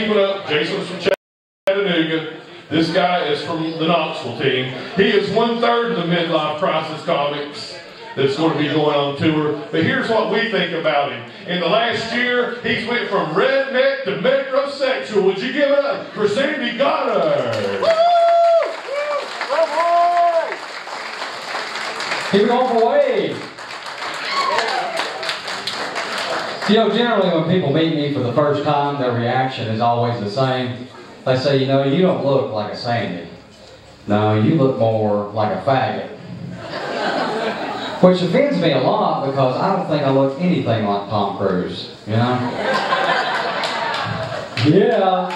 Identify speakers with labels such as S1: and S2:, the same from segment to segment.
S1: keep it up. Jason's from Chattanooga. This guy is from the Knoxville team. He is 1/3 of the Midlife Crisis Comics that's going to be going on tour. But here's what we think about him. In the last year, he's went from redneck to metrosexual. Would you give it up for Sandy Goddard?
S2: Keep it on the way. You know, generally when people meet me for the first time, their reaction is always the same. They say, you know, you don't look like a Sandy. No, you look more like a faggot. Which offends me a lot because I don't think I look anything like Tom Cruise, you know? Yeah.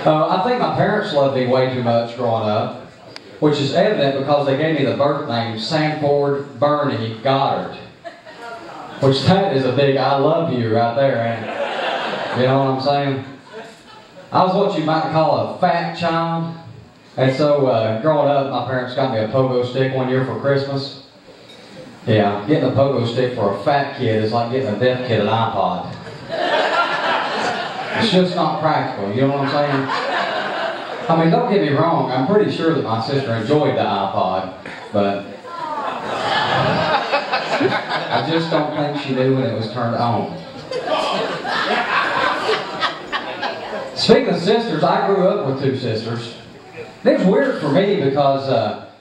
S2: I think my parents loved me way too much growing up, which is evident because they gave me the birth name Sanford Bernie Goddard. Which that is a big I love you right there, ain't it? You know what I'm saying? I was what you might call a fat child. And so growing up, my parents got me a pogo stick one year for Christmas. Yeah, getting a pogo stick for a fat kid is like getting a deaf kid an iPod. It's just not practical, you know what I'm saying? I mean, don't get me wrong, I'm pretty sure that my sister enjoyed the iPod, but I just don't think she knew when it was turned on. Speaking of sisters, I grew up with 2 sisters. It was weird for me because,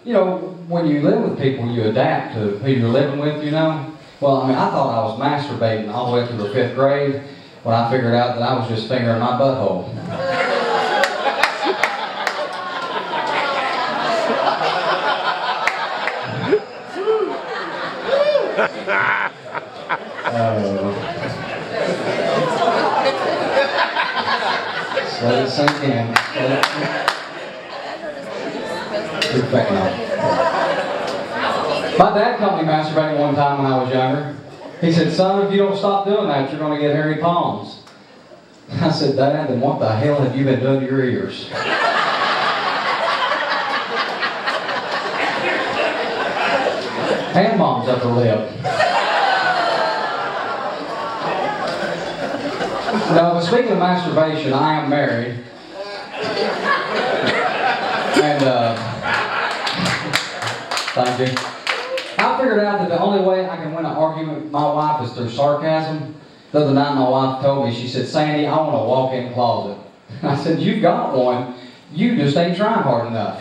S2: you know, when you live with people, you adapt to who you're living with, you know? Well, I mean, I thought I was masturbating all the way through the 5th grade when I figured out that I was just fingering my butthole. Let it sink in. My dad caught me masturbating one time when I was younger. He said, son, if you don't stop doing that, you're going to get hairy palms. I said, Dad, then what the hell have you been doing to your ears? And Mom's upper lip. Now, but speaking of masturbation, I am married. And, thank you. I figured out that the only way I can win an argument with my wife is through sarcasm. The other night my wife told me, she said, Sandy, I want a walk-in closet. I said, you've got one. You just ain't trying hard enough.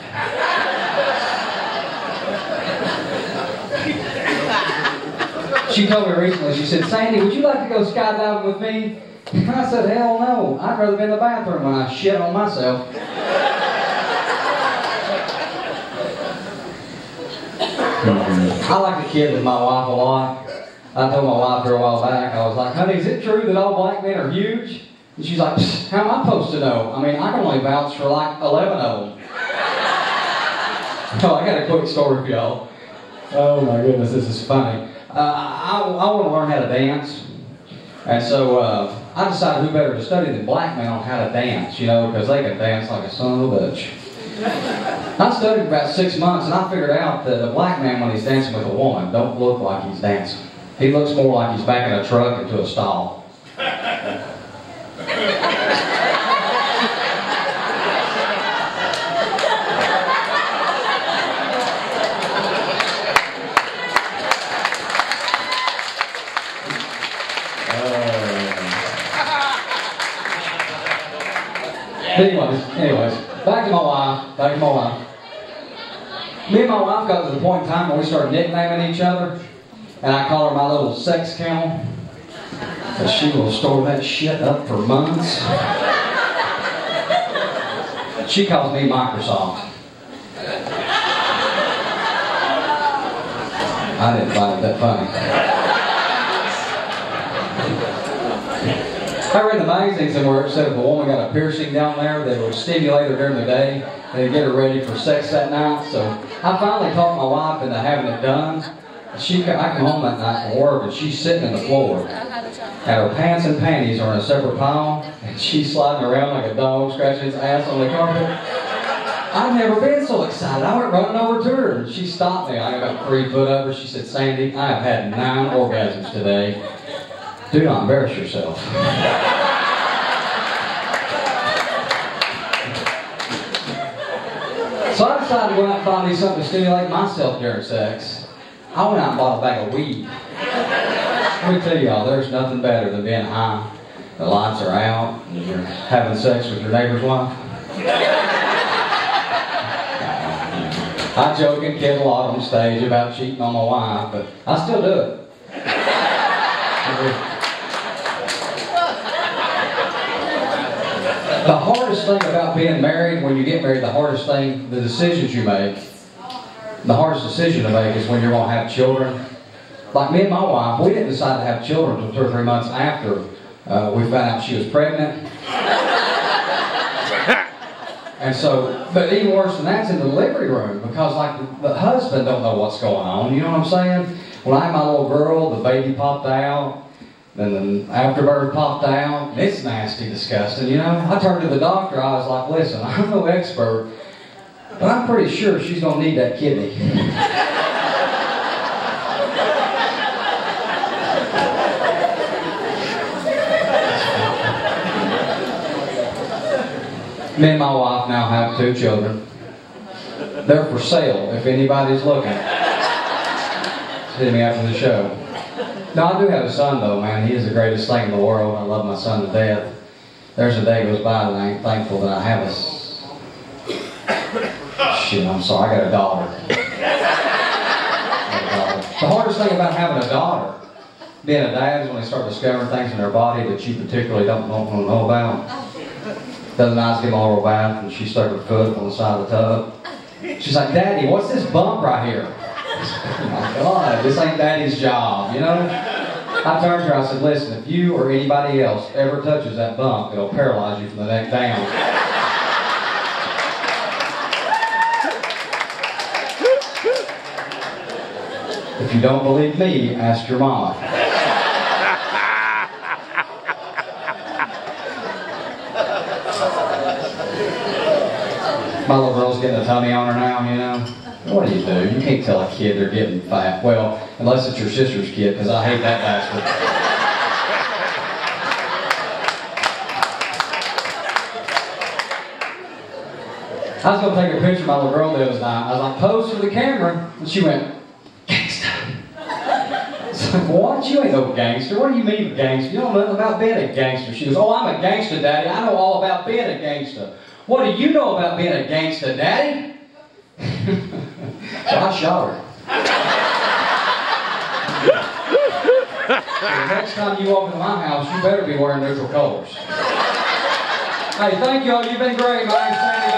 S2: She told me recently, she said, Sandy, would you like to go skydiving with me? I said, hell no. I'd rather be in the bathroom when I shit on myself. I like to kid with my wife a lot. I told my wife here a while back, I was like, honey, is it true that all black men are huge? And she's like, how am I supposed to know? I mean, I can only vouch for like 11 of them. Oh, I got a quick story for y'all. Oh my goodness, this is funny. I want to learn how to dance. And so I decided who better to study than black men on how to dance, you know, because they can dance like a son of a bitch. I studied about 6 months and I figured out that a black man, when he's dancing with a woman, don't look like he's dancing. He looks more like he's backing a truck into a stall. Anyways, back to my wife. Me and my wife got to the point in time where we started nicknaming each other, and I call her my little sex camel, because she will store that shit up for months. She calls me Microsoft. I didn't find it that funny. I read the magazine somewhere it said if a woman got a piercing down there that would stimulate her during the day and it'd get her ready for sex that night. So I finally talked my wife into having it done. I come home that night from work and she's sitting on the floor. And her pants and panties are in a separate pile and she's sliding around like a dog scratching its ass on the carpet. I've never been so excited. I went running over to her and she stopped me. I got about 3 foot over. She said, Sandy, I have had 9 orgasms today. Do not embarrass yourself. decided to go out and find me something to stimulate myself during sex. I went out and bought a bag of weed. Let me tell y'all, there's nothing better than being high. The lights are out, and you're having sex with your neighbor's wife. I joke and kid a lot on stage about cheating on my wife, but I still do it. The hardest thing about being married, when you get married, the hardest thing, the decisions you make, the hardest decision to make is when you're going to have children. Like me and my wife, we didn't decide to have children until 2 or 3 months after we found out she was pregnant. And so, but even worse than that's in the delivery room, because like the husband don't know what's going on, you know what I'm saying? When I had my little girl, the baby popped out, then the afterbirth popped out, and it's nasty, disgusting, you know? I turned to the doctor, I was like, listen, I'm no expert, but I'm pretty sure she's going to need that kidney. Me and my wife now have 2 children. They're for sale if anybody's looking. Hit me after the show. No, I do have a son though, man. He is the greatest thing in the world. I love my son to death. There's a day goes by that I ain't thankful that I have a... Shit, I'm sorry. I got a daughter. The hardest thing about having a daughter, being a dad, is when they start discovering things in their body that you particularly don't want to know about. The other night I was getting my little bath and she stuck her foot on the side of the tub. She's like, Daddy, what's this bump right here? Oh my God, this ain't Daddy's job, you know? I turned to her, I said, listen, if you or anybody else ever touches that bump, it'll paralyze you from the neck down. If you don't believe me, ask your mama. My little girl's getting a tummy on her now, you know. What do? You can't tell a kid they're getting fat. Well, unless it's your sister's kid, because I hate that bastard. I was going to take a picture of my little girl the other night. I was like, pose for the camera. And she went, gangsta. It's like, what? You ain't no gangster. What do you mean gangster? You don't know nothing about being a gangster. She goes, oh, I'm a gangster, Daddy. I know all about being a gangster. What do you know about being a gangster, Daddy? So I shot her. The next time you walk into my house, you better be wearing neutral colors. Hey, thank y'all. You've been great, man.